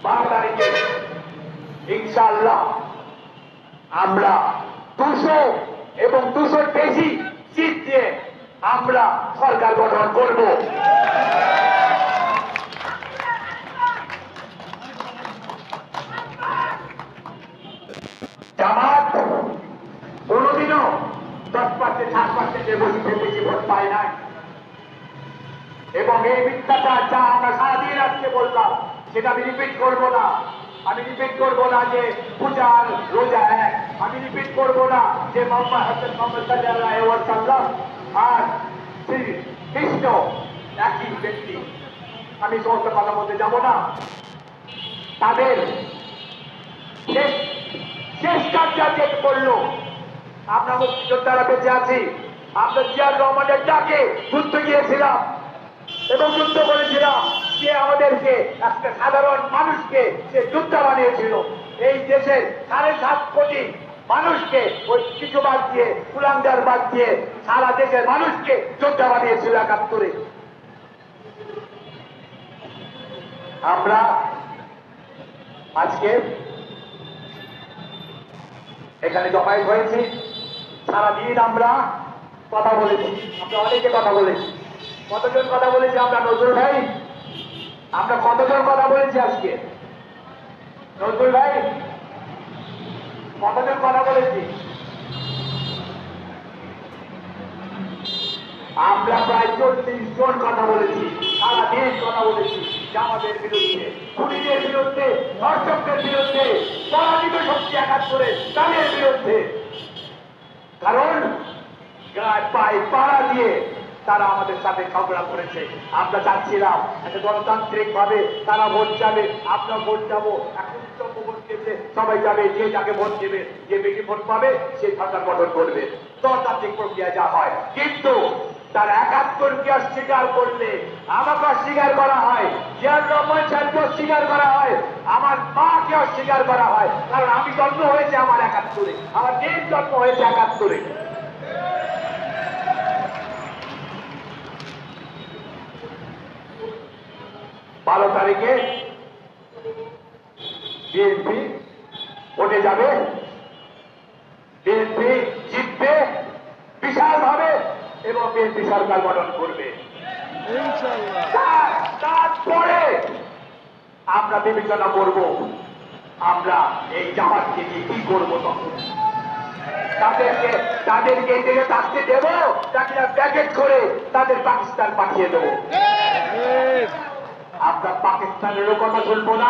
12 তারিখে ইনশাআল্লাহ আমরা 200 এবং 200 বেশি সিট দিয়ে আমরা সরকার গঠন করব। জামাত কোনদিনও 10% 7% বেশি ভোট পায় নাই এবং এই মিথ্যাচার যা আমরা সারাদিন আজকে বললাম সেটা আমি রিপিট করবো না। আমি রিপিট করবো না যে পূজা আর রোজা এক, আমি রিপিট করবো না যে মোহাম্মদ হাসান মোহাম্মদ সাল্লাল্লাহু আলাইহি ওয়াসাল্লাম আর শ্রী কৃষ্ণ একই ব্যক্তি। আমি সমস্ত কথা বলতে যাব না। তাদের শেষ কার্যাকে করলো আমরা মুক্তিযোদ্ধারা বেঁচে আছি। আমরা জিয়াউর রহমানের ডাকে যুদ্ধ গিয়েছিলাম এবং যুদ্ধ করেছিলাম। সে আমাদেরকে একটা সাধারণ মানুষকে সে যোদ্ধা বানিয়েছিল। এই দেশের 7.5 কোটি মানুষকে ওই কিছু বাদ দিয়ে কুলাঙ্গার বাদ দিয়ে সারা দেশের মানুষকে যোদ্ধা বানিয়েছিল 71-এ। আমরা আজকে এখানে জমায়েত হয়েছি, সারাদিন আমরা কথা বলেছি, আমরা অনেকে কথা বলেছি। কতজন কথা বলেছি আমরা? নজরুল ভাই, আমরা কতজন কথা বলেছি আজকে? নজরুল ভাই, কতজন কথা বলেছি? আমরা প্রায় 40 জন কথা বলেছি, সারাদিন কথা বলেছি জামাতের বিরুদ্ধে, খুনিদের বিরুদ্ধে, ধর্ষকদের বিরুদ্ধে, পরাজিত শক্তি 71 তাদের বিরুদ্ধে। কারণ গায়ে পায়ে পাড়া দিয়ে তারা আমাদের সাথে ঝগড়া করেছে। আমরা চাচ্ছিলাম একটা গণতান্ত্রিক ভাবে তারা ভোট যাবে, আমরা ভোট যাবো, সবাই যাবে, যে যাকে ভোট দেবে, যে বেশি ভোট পাবে সে সরকার গঠন করবে, গণতান্ত্রিক প্রক্রিয়া যা হয়। কিন্তু তার 71কে অস্বীকার করলে আমাকে অস্বীকার করা হয়, জিয়াউর রহমান সাহেবকে অস্বীকার করা হয়, আমার মাকে অস্বীকার করা হয়। কারণ আমি জন্ম হয়েছে আমার 71-এ, আমার দেশ জন্ম হয়েছে 71-এ। বারো তারিখে বিএনপি ভোটে যাবে, বিএনপি জিতবে বিশাল ভাবে এবং বিএনপি সরকার গঠন করবে। তারপরে আমরা বিবেচনা করব আমরা এই জামাতকে নিয়ে কি করবো। তখন তাদেরকে এই দিকে থাকতে দেব, তাকে প্যাকেট করে তাদের পাকিস্তান পাঠিয়ে দেবো। আমরা পাকিস্তানেরও কথা শুনবো না,